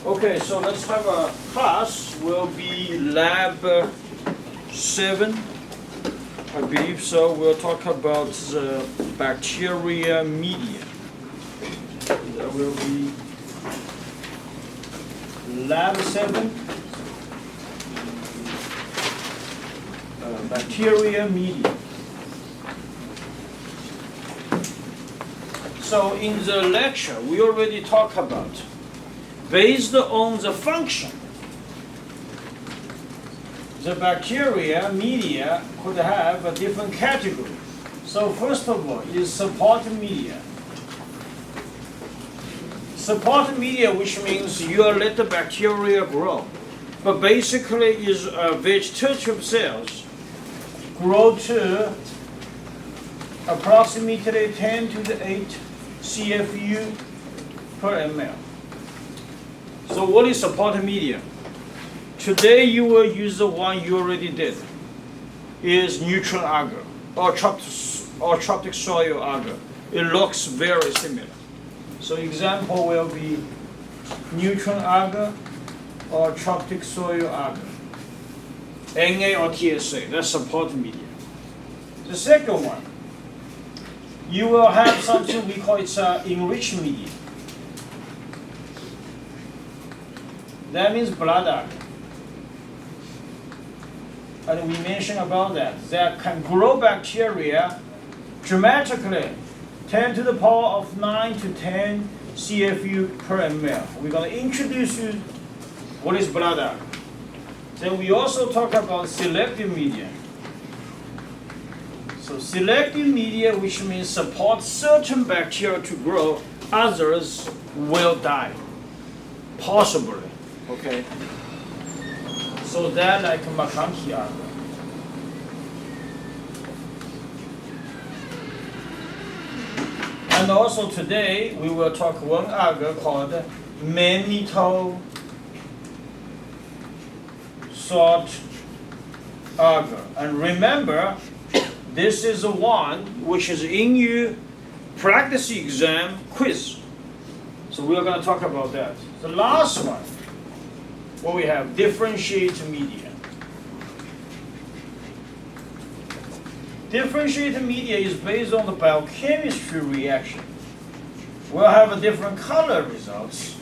Okay, so let's have a class. Will be lab 7, I believe so. We'll talk about the bacteria media. That will be lab 7, bacteria media. So in the lecture, we already talked about, based on the function, the bacteria media could have a different category. So first of all is support media. Support media, which means you let the bacteria grow, but basically is vegetative cells grow to approximately 10 to the 8 CFU per ml. So what is support media? Today you will use the one you already did. Is neutral agar or tropic soil agar. It looks very similar. So example will be neutral agar or tropic soil agar. Na or TSA, that's support media. The second one, you will have something we call it enriched media. That means blood agar. And we mentioned about that can grow bacteria dramatically, 10 to the power of 9 to 10 CFU per ml. We're going to introduce you what is blood agar. Then we also talk about selective media. So selective media, which means support certain bacteria to grow, others will die, possibly. Okay. So that like Macanchi agar. And also today we will talk one agar called mannitol salt agar. And remember, this is the one which is in your practice exam quiz. So we're going to talk about that. The last one, what we have, differentiated media. Differentiated media is based on the biochemistry reaction. We'll have a different color results.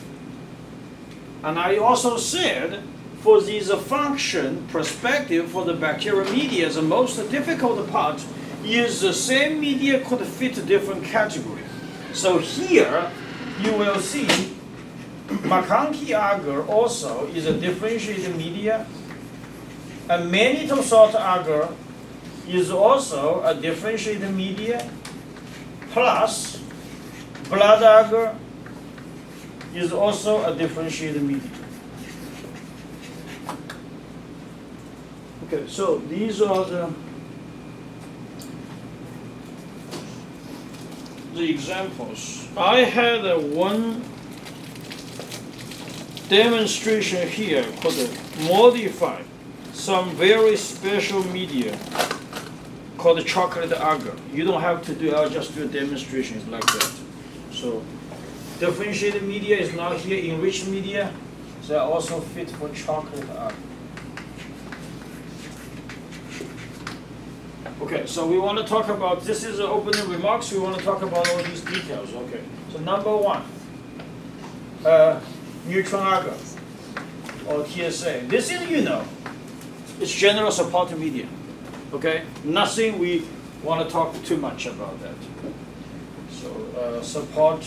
And I also said, for this function perspective for the bacterial media, the most difficult part is the same media could fit different category. So here you will see Macanchi agar also is a differentiated media. And mannitol salt agar is also a differentiated media. Plus blood agar is also a differentiated media. Okay, so these are the examples. I had one demonstration here called modify some very special media called chocolate agar. You don't have to do, I'll just do a demonstration, it's like that. So differentiated media is not here, enriched media, they are also fit for chocolate agar. Okay, so we want to talk about, this is the opening remarks, we want to talk about all these details. Okay, so number one, neutral agar or TSA. This is, it's general support media. Okay, nothing we want to talk too much about that. So support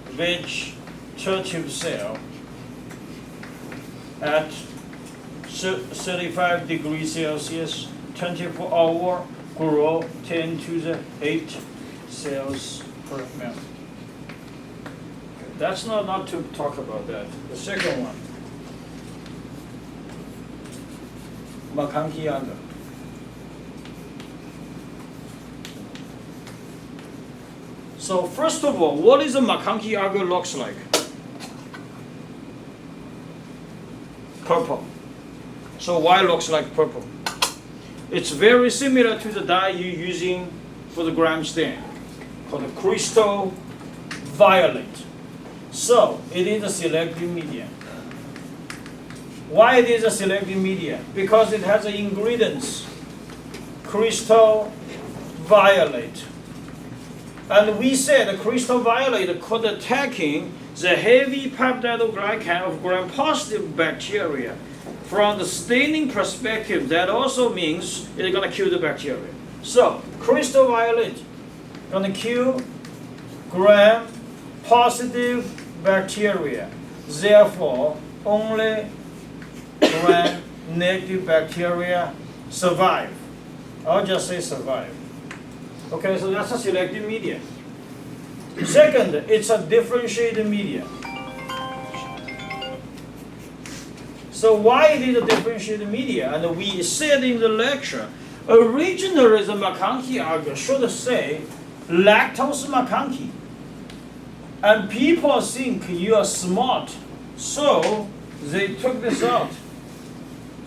vegetative cell at 35 degrees Celsius, 24-hour grow 10 to the 8 cells per ml. That's not to talk about that. The second one, Macanchi agar. So first of all, what is a Macanchi agar looks like? Purple. So why looks like purple? It's very similar to the dye you're using for the gram stain, called the crystal violet. So it is a selective media. Why it is a selective media? Because it has the ingredients crystal violet. And we said the crystal violet could attacking the heavy peptidoglycan of gram-positive bacteria. From the staining perspective, that also means it's going to kill the bacteria. So, crystal violet going to kill gram-positive bacteria. Therefore, only gram-negative bacteria survive. I'll just say survive. Okay, so that's a selective media. Second, it's a differentiated media. So why it is a differentiated media? And we said in the lecture, originally the McConkey agar should say lactose McConkey. And people think you are smart, so they took this out.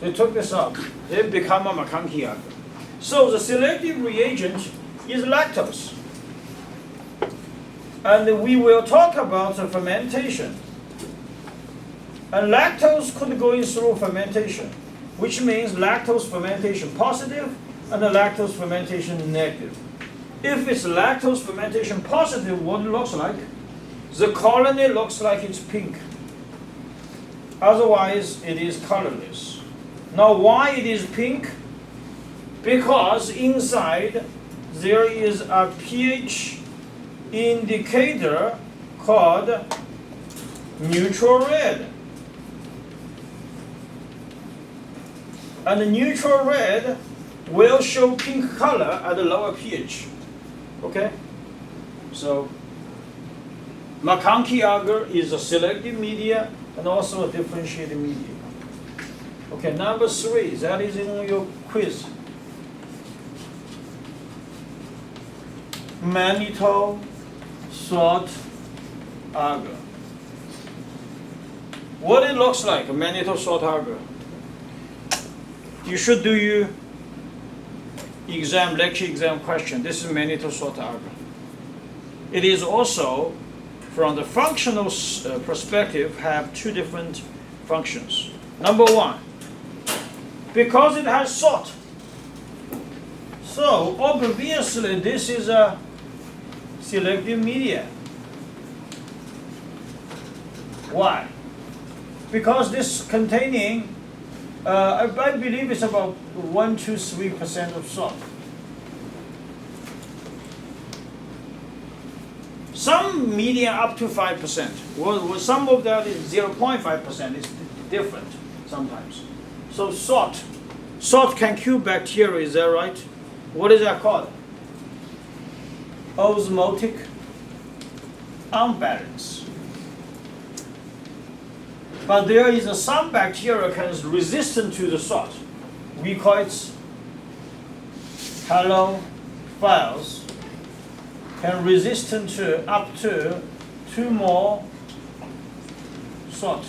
They become a McConkey agar. So the selective reagent is lactose. And we will talk about the fermentation. And lactose could go in through fermentation, which means lactose fermentation positive and the lactose fermentation negative. If it's lactose fermentation positive, what it looks like? The colony looks like it's pink. Otherwise, it is colorless. Now, why it is pink? Because inside there is a pH indicator called neutral red. And the neutral red will show pink color at the lower pH. Okay? So, McConkey agar is a selective media and also a differentiated media. Okay, number 3, that is in your quiz. Mannitol salt agar. What it looks like, a mannitol salt agar. You should do your exam, lecture exam question. This is mannitol salt agar. It is also, from the functional perspective, have 2 different functions. Number 1, because it has salt. So obviously this is a selective media. Why? Because this containing, I believe it's about 1 to 3% of salt. Some media up to 5%. Well, some of that is 0.5%. It's different sometimes. So salt can kill bacteria. Is that right? What is that called? Osmotic unbalance. But there is some bacteria can resistant to the salt. We call it halophiles. Can resistant to up to 2 more salt.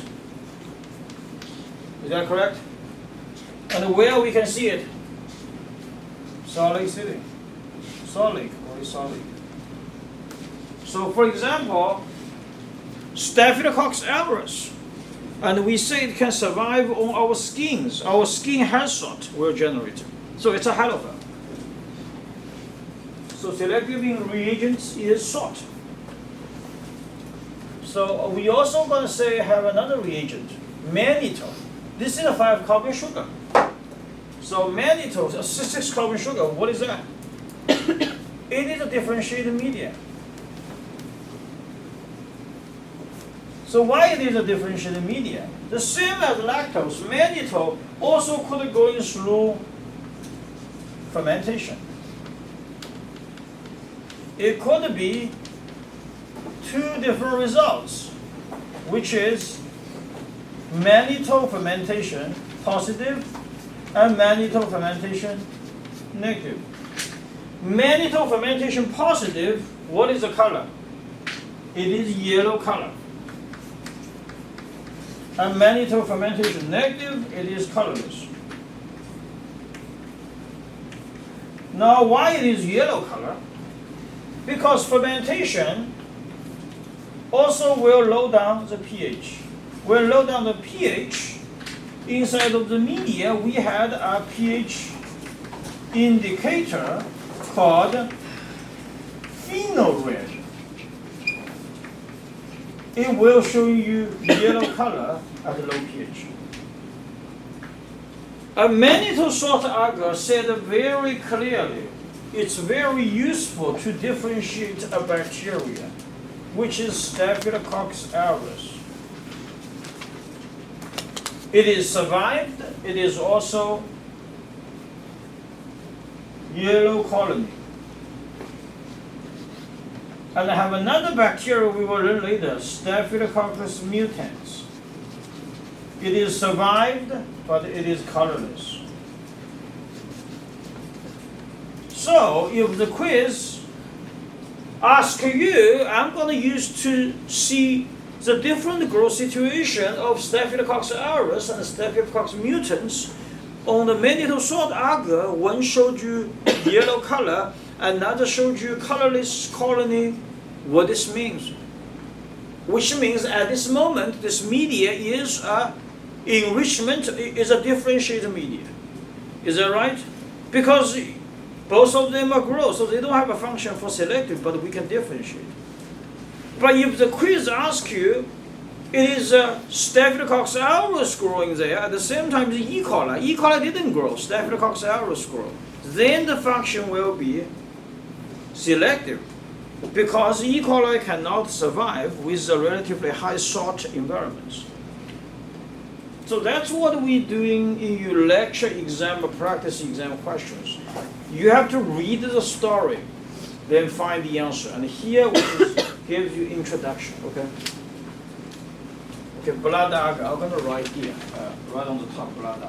Is that correct? And where we can see it? Solid city. Solid or solid. So for example, Staphylococcus aureus. And we say it can survive on our skins. Our skin has salt will generate. So it's a halophile. So selective in reagents is salt. So we also going to say have another reagent, mannitol. This is a 5-carbon sugar. So mannitol, a 6-carbon sugar, what is that? It is a differentiated media. So why it is a differentiated media? The same as lactose, mannitol also could go in through fermentation. It could be 2 different results, which is mannitol fermentation positive and mannitol fermentation negative. Mannitol fermentation positive, what is the color? It is yellow color. And mannitol fermentation negative, it is colorless. Now why it is yellow color? Because fermentation also will lower down the pH. When lower down the pH, inside of the media, we had a pH indicator called phenol red. It will show you yellow color at low pH. A mannitol salt agar said very clearly, it's very useful to differentiate a bacteria, which is Staphylococcus aureus. It is survived, it is also yellow colony. And I have another bacteria we will learn later, Staphylococcus mutans. It is survived, but it is colorless. So if the quiz asks you, I'm going to use to see the different growth situation of Staphylococcus aureus and Staphylococcus mutans on the mannitol salt agar. One showed you yellow color, another showed you colorless colony. What this means? Which means at this moment, this media is a enrichment, is a differentiated media. Is that right? Because both of them are growth, so they don't have a function for selective, but we can differentiate. But if the quiz asks you, it is Staphylococcus aureus growing there, at the same time the E. coli. E. coli didn't grow, Staphylococcus aureus grow. Then the function will be selective, because E. coli cannot survive with a relatively high salt environments. So that's what we're doing in your lecture exam or practice exam questions. You have to read the story, then find the answer. And here we just give you introduction, okay? Okay, blood agar, I'm gonna write here, right on the top, blood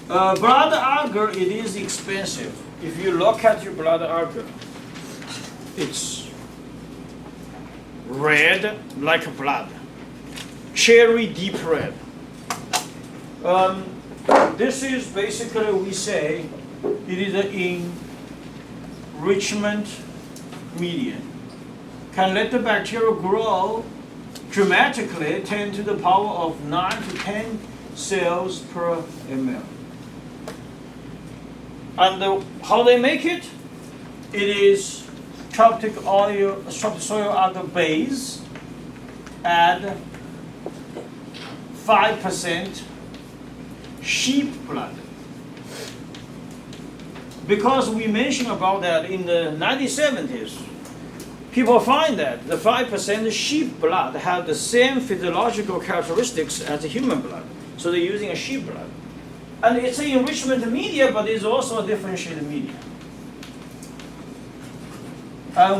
agar. Blood agar, it is expensive. If you look at your blood agar, it's red like blood, cherry deep red. This is basically, we say, it is an enrichment medium. Can let the bacteria grow dramatically, 10 to the power of 9 to 10 cells per ml. And how they make it? It is tropic soil agar base, add 5% sheep blood. Because we mentioned about that in the 1970s, people find that the 5% sheep blood have the same physiological characteristics as the human blood. So they're using a sheep blood. And it's an enrichment media, but it's also a differentiated media.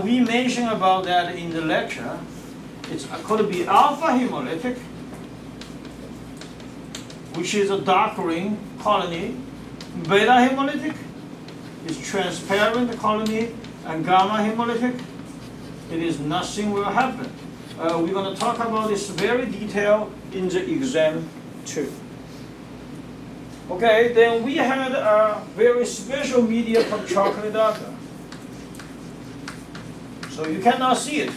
We mentioned about that in the lecture. It's going to be alpha hemolytic, which is a dark green colony. Beta hemolytic is transparent colony, and gamma hemolytic, it is nothing will happen. We're going to talk about this very detailed in the exam too. Okay, then we had a very special media from chocolate agar. So you cannot see it,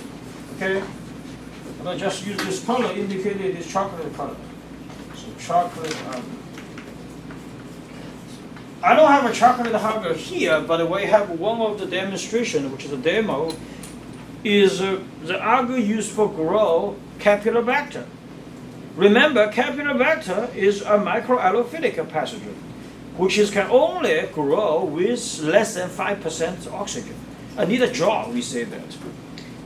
okay? I'm going to just use this color, indicate it is chocolate color. So chocolate agar. I don't have a chocolate agar here, but we have one of the demonstration, which is a demo, is the agar used for grow Campylobacter. Remember, Campylobacter is a microallophilic pathogen, which can only grow with less than 5% oxygen. I need a job, we say that.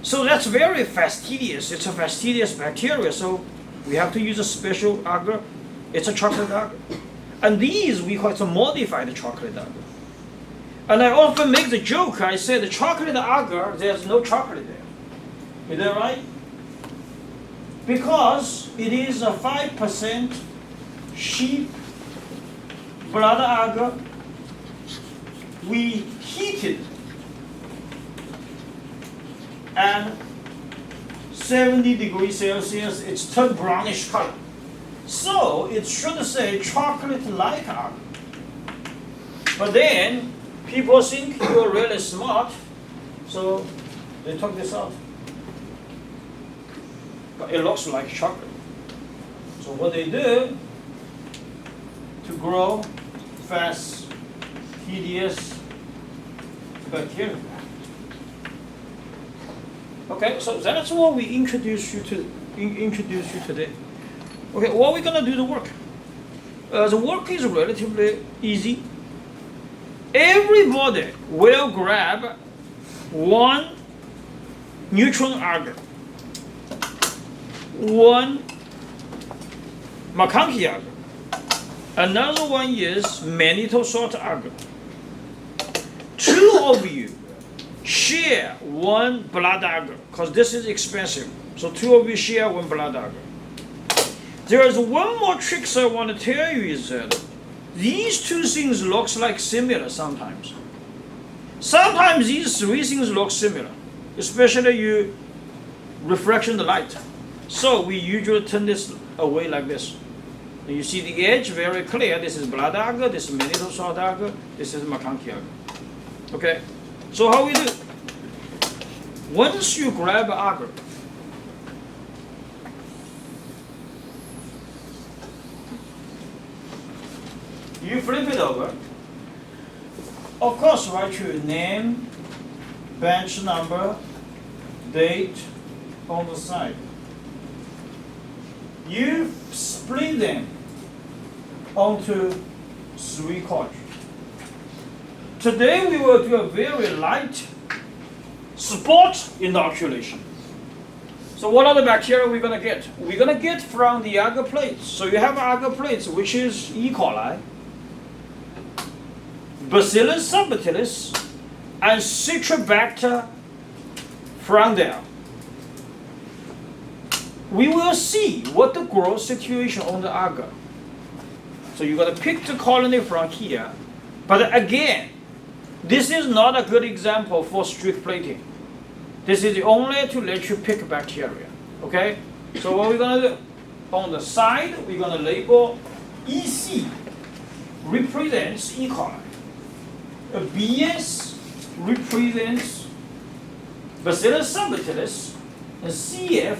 So that's very fastidious. It's a fastidious bacteria, so we have to use a special agar. It's a chocolate agar. And these we call it a modified chocolate agar. And I often make the joke, I say the chocolate agar, there's no chocolate there. Is that right? Because it is a 5% sheep blood agar. We heat it at 70 degrees Celsius, it's turned brownish color. So it should say chocolate-like agar. But then People think you're really smart, so they took this out. But it looks like chocolate. So what they do to grow fast, tedious bacteria. Okay, so that's what we introduce you today. Okay, what are we gonna do the work? The work is relatively easy. Everybody will grab one neutron agar, one McConkey agar, another one is mannitol salt agar. Two of you share one blood agar, because this is expensive. So two of you share one blood agar. There is one more trick I want to tell you is that these two things looks like similar sometimes. Sometimes these three things look similar, especially you refraction the light. So we usually turn this away like this. And you see the edge very clear. This is blood agar, this is mannitol salt agar, this is McConkey agar. Okay, so how we do? Once you grab agar, you flip it over. Of course, write your name, bench number, date on the side. You split them onto three quadrants. Today we will do a very light spot inoculation. So what are the bacteria we're going to get? We're going to get from the agar plates. So you have agar plates, which is E. coli, Bacillus subtilis, and Citrobacter from there. We will see what the growth situation on the agar. So you're going to pick the colony from here. But again, this is not a good example for strict plating. This is only to let you pick bacteria. Okay? So what we're going to do? On the side, we're going to label EC represents E. coli. BS represents Bacillus subtilis, and CF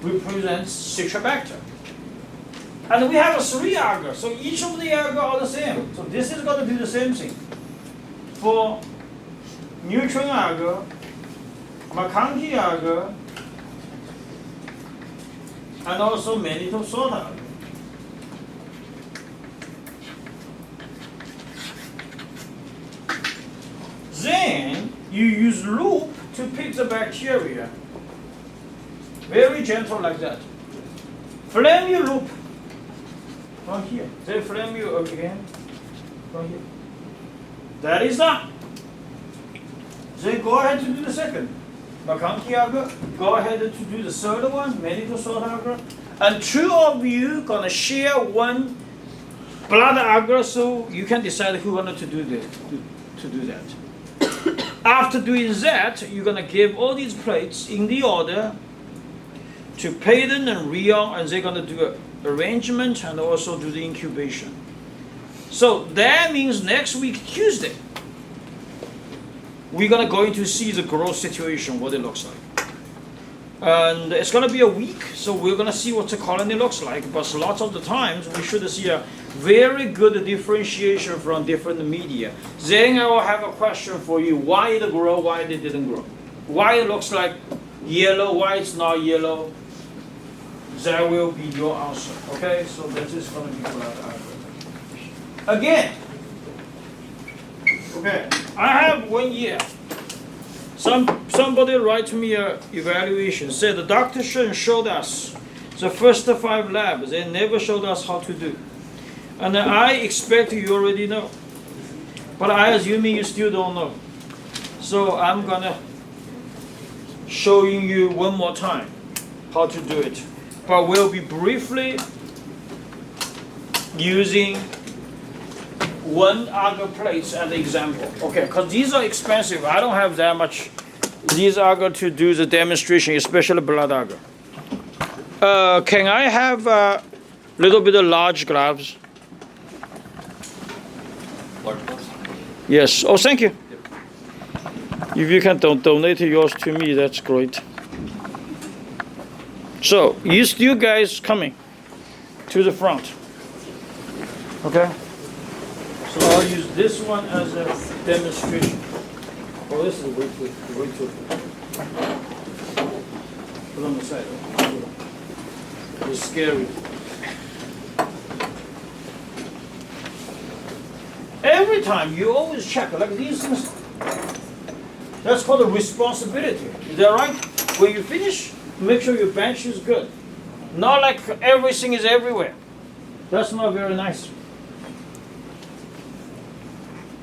represents Citrobacter. And we have a three agar, so each of the agar are the same. So this is going to do the same thing. For neutron agar, McConkey agar, and also mannitol salt agar. Then you use loop to pick the bacteria. Very gentle like that. Flame your loop from here. Then flame you again from here. That is done. Then go ahead to do the second. McConkey agar. Go ahead to do the third one, mannitol salt agar. And two of you gonna share one blood agar, so you can decide who wanted to do that. After doing that, you're going to give all these plates in the order to Peyton and Rion, and they're going to do an arrangement and also do the incubation. So that means next week, Tuesday, we're going to go into see the growth situation, what it looks like. And it's going to be a week, so we're going to see what the colony looks like. But lots of the times, we should see a very good differentiation from different media. Then I will have a question for you. Why it grow, why it didn't grow? Why it looks like yellow, why it's not yellow? That will be your answer. Okay, so that is going to be what I again. Okay, I have 1 year. Somebody write me an evaluation, said Dr. Shen showed us the first 5 labs, they never showed us how to do. And I expect you already know. But I assume you still don't know. So I'm gonna showing you one more time how to do it. But we'll be briefly using one agar plates as an example. Okay, because these are expensive. I don't have that much. These agar to do the demonstration, especially blood agar. Can I have a little bit of large gloves? Large ones? Yes. Oh, thank you. If you can donate yours to me, that's great. So, you guys coming to the front. Okay? So I'll use this one as a demonstration. Oh, this is way too. Put on the side. It's scary. Every time you always check, like these things. That's called a responsibility. Is that right? When you finish, make sure your bench is good. Not like everything is everywhere. That's not very nice.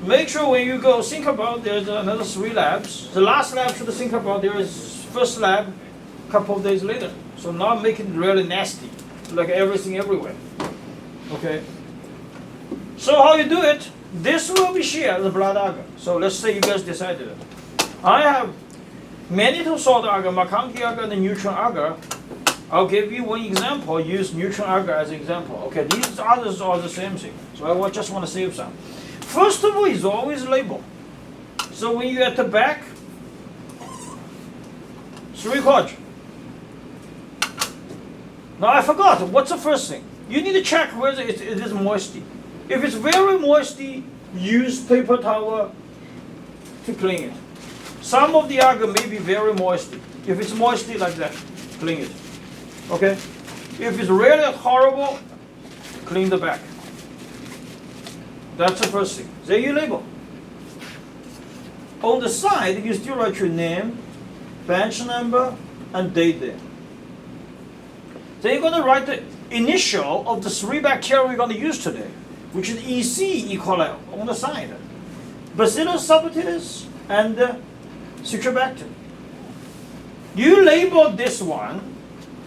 Make sure when you go, think about there's another 3 labs. The last lab should think about there is first lab a couple of days later. So not make it really nasty, like everything everywhere. Okay? So how you do it, this will be shared, the blood agar. So let's say you guys decided it. I have mannitol salt agar, McConkey agar, and neutron agar. I'll give you one example, use neutron agar as an example. Okay, these others are the same thing. So I just want to save some. First of all, is always label. So when you're at the back, 3 quadrant. Now I forgot, what's the first thing? You need to check whether it is moisty. If it's very moisty, use paper towel to clean it. Some of the agar may be very moisty. If it's moisty like that, clean it. Okay? If it's really horrible, clean the back. That's the first thing. Then you label. On the side, you still write your name, bench number, and date there. Then you're going to write the initial of the 3 bacteria we're going to use today, which is EC, E. coli, on the side. Bacillus subtilis and Citrobacter. You label this one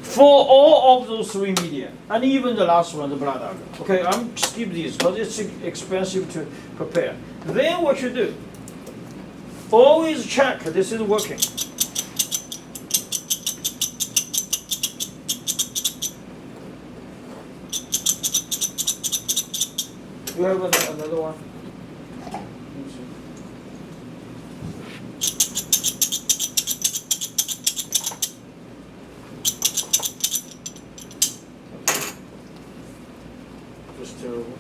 for all of those 3 media, and even the last one, the blood agar. Okay, I'm skip these because it's expensive to prepare. Then what you do, always check this is working. You have another one? Just terrible.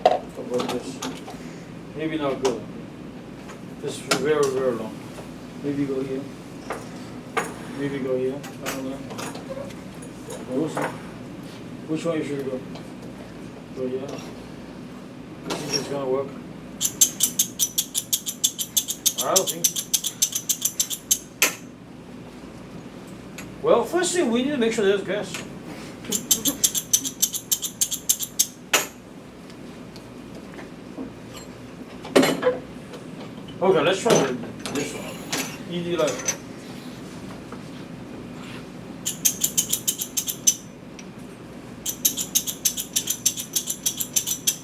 How about this? Maybe not good. This is very, very long. Maybe go here. Maybe go here. I don't know. We'll see. Which one you should go? Go here. I think it's gonna work. I don't think so. Well, first thing we need to make sure there's gas. Okay, let's try this one. Easy like.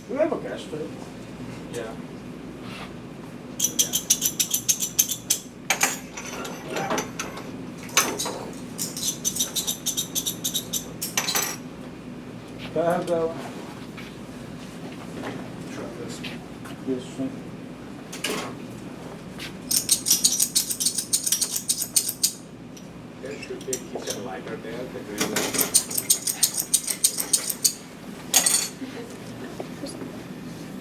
Do we have a gas stove? Yeah. Can I have that one? Try this one. This one. There should be a kitchen lighter there, the green light.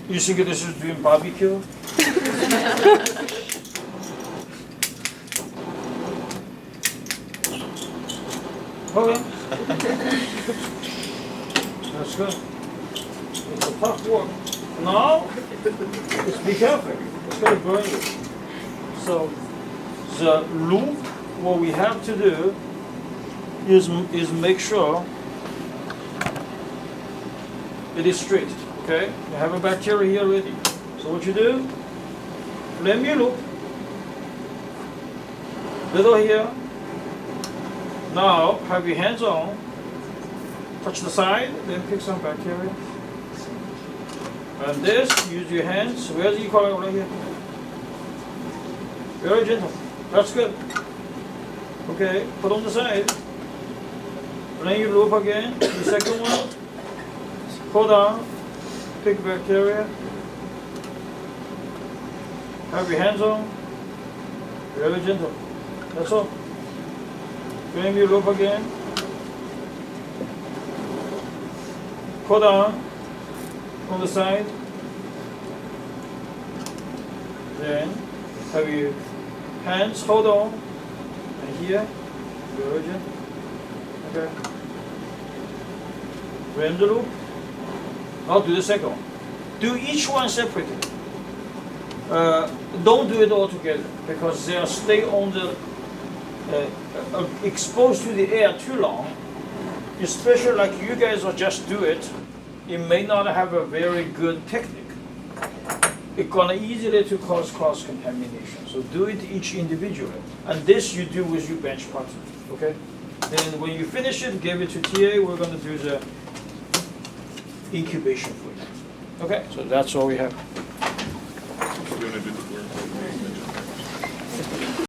You think this is doing barbecue? Okay. That's good. It's a tough work. No, just be careful. It's going to burn you. So the loop, what we have to do is make sure it is straight. Okay, you have a bacteria here already. So what you do, flame your loop, little here. Now have your hands on, touch the side, then pick some bacteria. And this, use your hands. Where's the E. coli right here? Very gentle. That's good. Okay, put on the side. Flame your loop again. The second one, pull down. pick bacteria. Have your hands on. Very gentle. That's all. Frame your rope again. Pull down on the side. Then have your hands hold on. And here, very gentle. Okay. Frame the loop. Now do the second one. Do each one separately. Don't do it all together because they'll stay on the exposed to the air too long. Especially like you guys will just do it, it may not have a very good technique. It's gonna easily to cause cross contamination. So do it each individually, and this you do with your bench partner. Okay. Then when you finish it, give it to TA. We're gonna do the incubation for you. Okay. So that's all we have. You're gonna do the worm.